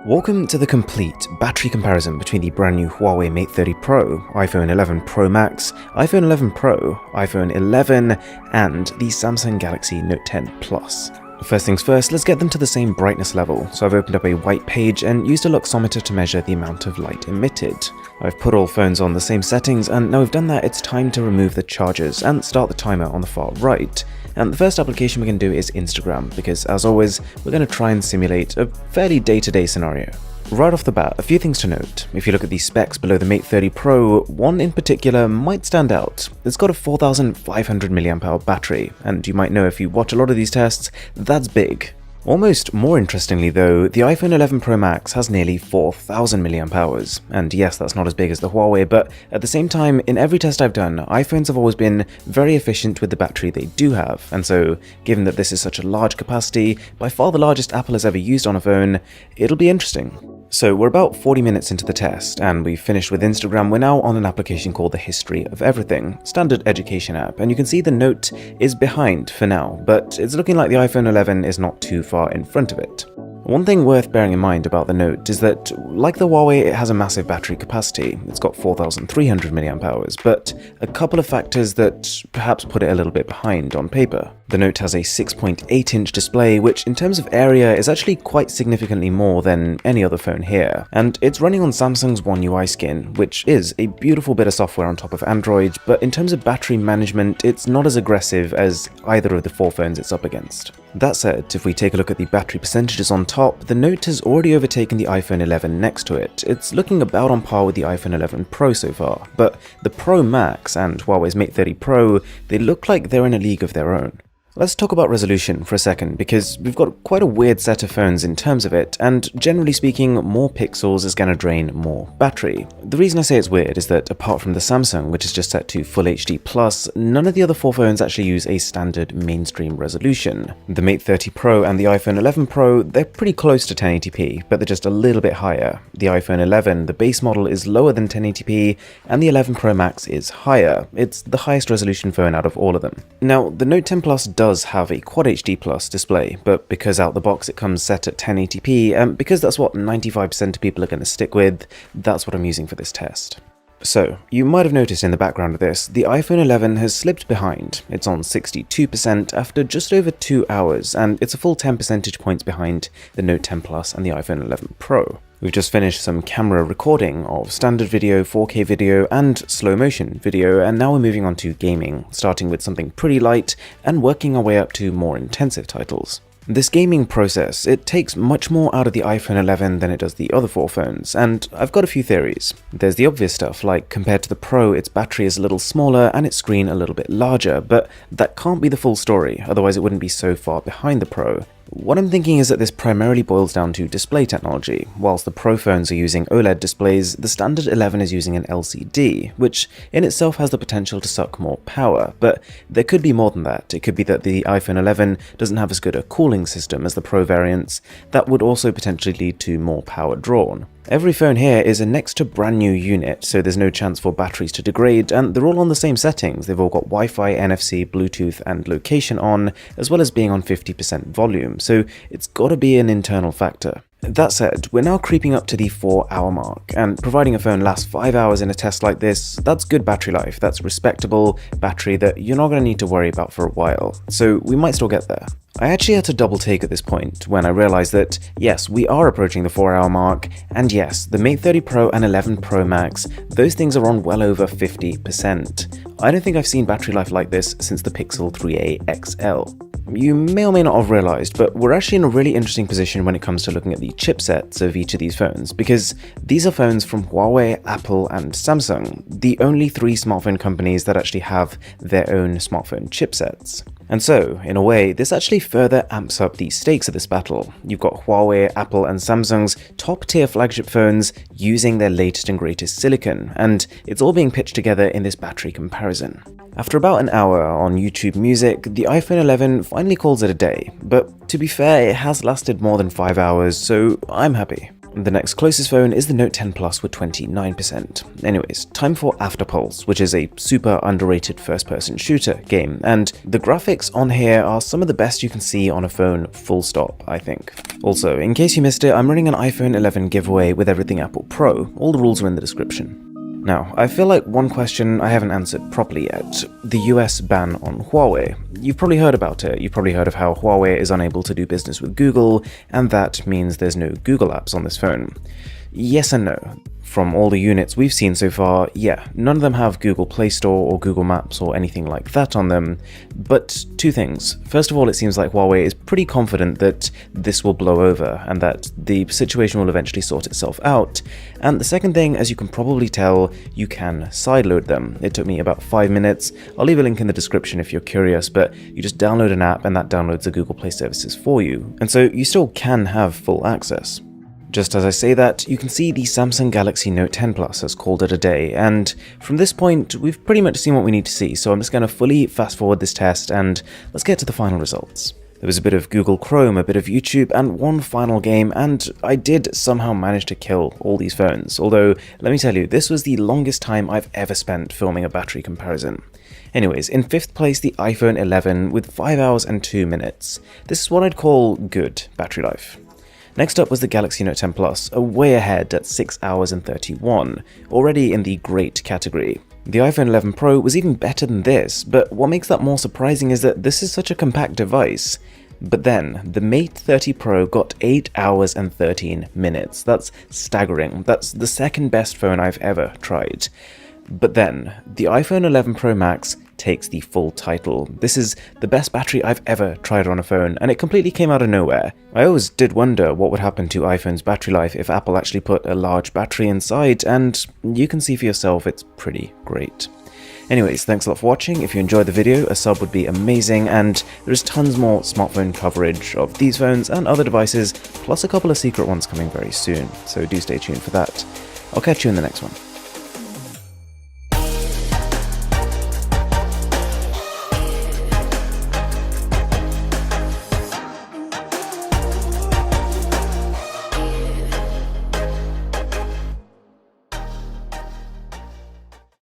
Welcome to the complete battery comparison between the brand new Huawei Mate 30 Pro, iPhone 11 Pro Max, iPhone 11 Pro, iPhone 11, and the Samsung Galaxy Note 10 Plus. First things first, let's get them to the same brightness level. So I've opened up a white page and used a luxometer to measure the amount of light emitted. I've put all phones on the same settings, and now we've done that, it's time to remove the chargers and start the timer on the far right. And the first application we're going to do is Instagram, because as always, we're going to try and simulate a fairly day-to-day scenario. Right off the bat, a few things to note. If you look at the specs below the Mate 30 Pro, one in particular might stand out. It's got a 4,500 mAh battery, and you might know if you watch a lot of these tests, that's big. Almost more interestingly though, the iPhone 11 Pro Max has nearly 4,000 mAh, and yes, that's not as big as the Huawei, but at the same time, in every test I've done, iPhones have always been very efficient with the battery they do have, and so, given that this is such a large capacity, by far the largest Apple has ever used on a phone, it'll be interesting. So we're about 40 minutes into the test, and we've finished with Instagram. We're now on an application called the History of Everything, standard education app, and you can see the Note is behind for now, but it's looking like the iPhone 11 is not too far in front of it. One thing worth bearing in mind about the Note is that, like the Huawei, it has a massive battery capacity. It's got 4,300 mAh, but a couple of factors that perhaps put it a little bit behind on paper. The Note has a 6.8-inch display, which in terms of area is actually quite significantly more than any other phone here, and it's running on Samsung's One UI skin, which is a beautiful bit of software on top of Android, but in terms of battery management, it's not as aggressive as either of the four phones it's up against. That said, if we take a look at the battery percentages on top, the Note has already overtaken the iPhone 11 next to it. It's looking about on par with the iPhone 11 Pro so far, but the Pro Max and Huawei's Mate 30 Pro, they look like they're in a league of their own. Let's talk about resolution for a second, because we've got quite a weird set of phones in terms of it, and generally speaking, more pixels is going to drain more battery. The reason I say it's weird is that apart from the Samsung, which is just set to Full HD+, none of the other four phones actually use a standard mainstream resolution. The Mate 30 Pro and the iPhone 11 Pro, they're pretty close to 1080p, but they're just a little bit higher. The iPhone 11, the base model, is lower than 1080p, and the 11 Pro Max is higher. It's the highest resolution phone out of all of them. Now, the Note 10 Plus does have a Quad HD+ display, but because out the box it comes set at 1080p, and because that's what 95% of people are going to stick with, that's what I'm using for this test. So, you might have noticed in the background of this, the iPhone 11 has slipped behind. It's on 62% after just over 2 hours, and it's a full 10 percentage points behind the Note 10 Plus and the iPhone 11 Pro. We've just finished some camera recording of standard video, 4K video, and slow motion video, and now we're moving on to gaming, starting with something pretty light and working our way up to more intensive titles. This gaming process, it takes much more out of the iPhone 11 than it does the other four phones, and I've got a few theories. There's the obvious stuff, like compared to the Pro, its battery is a little smaller and its screen a little bit larger, but that can't be the full story, otherwise it wouldn't be so far behind the Pro. What I'm thinking is that this primarily boils down to display technology. Whilst the Pro phones are using OLED displays, the standard 11 is using an LCD, which in itself has the potential to suck more power, but there could be more than that. It could be that the iPhone 11 doesn't have as good a cooling system as the Pro variants. That would also potentially lead to more power drawn. Every phone here is a next to brand new unit, so there's no chance for batteries to degrade, and they're all on the same settings. They've all got Wi-Fi, NFC, Bluetooth, and location on, as well as being on 50% volume, so it's gotta be an internal factor. That said, we're now creeping up to the 4-hour mark, and providing a phone lasts 5 hours in a test like this, that's good battery life, that's respectable battery that you're not going to need to worry about for a while, so we might still get there. I actually had to double take at this point when I realized that, yes, we are approaching the 4-hour mark, and yes, the Mate 30 Pro and 11 Pro Max, those things are on well over 50%. I don't think I've seen battery life like this since the Pixel 3a XL. You may or may not have realized, but we're actually in a really interesting position when it comes to looking at the chipsets of each of these phones, because these are phones from Huawei, Apple, and Samsung, the only three smartphone companies that actually have their own smartphone chipsets. And so, in a way, this actually further amps up the stakes of this battle. You've got Huawei, Apple, and Samsung's top-tier flagship phones using their latest and greatest silicon, and it's all being pitched together in this battery comparison. After about an hour on YouTube Music, the iPhone 11 finally calls it a day, but to be fair, it has lasted more than 5 hours, so I'm happy. The next closest phone is the Note 10 Plus with 29%. Anyways, time for Afterpulse, which is a super underrated first-person shooter game, and the graphics on here are some of the best you can see on a phone, full stop, I think. Also, in case you missed it, I'm running an iPhone 11 giveaway with everything Apple Pro. All the rules are in the description. Now, I feel like one question I haven't answered properly yet. The US ban on Huawei. You've probably heard about it. You've probably heard of how Huawei is unable to do business with Google, and that means there's no Google apps on this phone. Yes and no. From all the units we've seen so far, yeah, none of them have Google Play Store or Google Maps or anything like that on them. But two things. First of all, it seems like Huawei is pretty confident that this will blow over and that the situation will eventually sort itself out. And the second thing, as you can probably tell, you can sideload them. It took me about 5 minutes. I'll leave a link in the description if you're curious, but you just download an app and that downloads the Google Play services for you. And so you still can have full access. Just as I say that, you can see the Samsung Galaxy Note 10 Plus has called it a day, and from this point, we've pretty much seen what we need to see, so I'm just going to fully fast forward this test, and let's get to the final results. There was a bit of Google Chrome, a bit of YouTube, and one final game, and I did somehow manage to kill all these phones, although, let me tell you, this was the longest time I've ever spent filming a battery comparison. Anyways, in 5th place, the iPhone 11 with 5 hours and 2 minutes. This is what I'd call good battery life. Next up was the Galaxy Note 10 Plus, way ahead at 6 hours and 31, already in the great category. The iPhone 11 Pro was even better than this, but what makes that more surprising is that this is such a compact device. But then, the Mate 30 Pro got 8 hours and 13 minutes. That's staggering. That's the second best phone I've ever tried. But then, the iPhone 11 Pro Max takes the full title. This is the best battery I've ever tried on a phone, and it completely came out of nowhere. I always did wonder what would happen to iPhone's battery life if Apple actually put a large battery inside, and you can see for yourself it's pretty great. Anyways, thanks a lot for watching. If you enjoyed the video, a sub would be amazing, and there's tons more smartphone coverage of these phones and other devices, plus a couple of secret ones coming very soon, so do stay tuned for that. I'll catch you in the next one.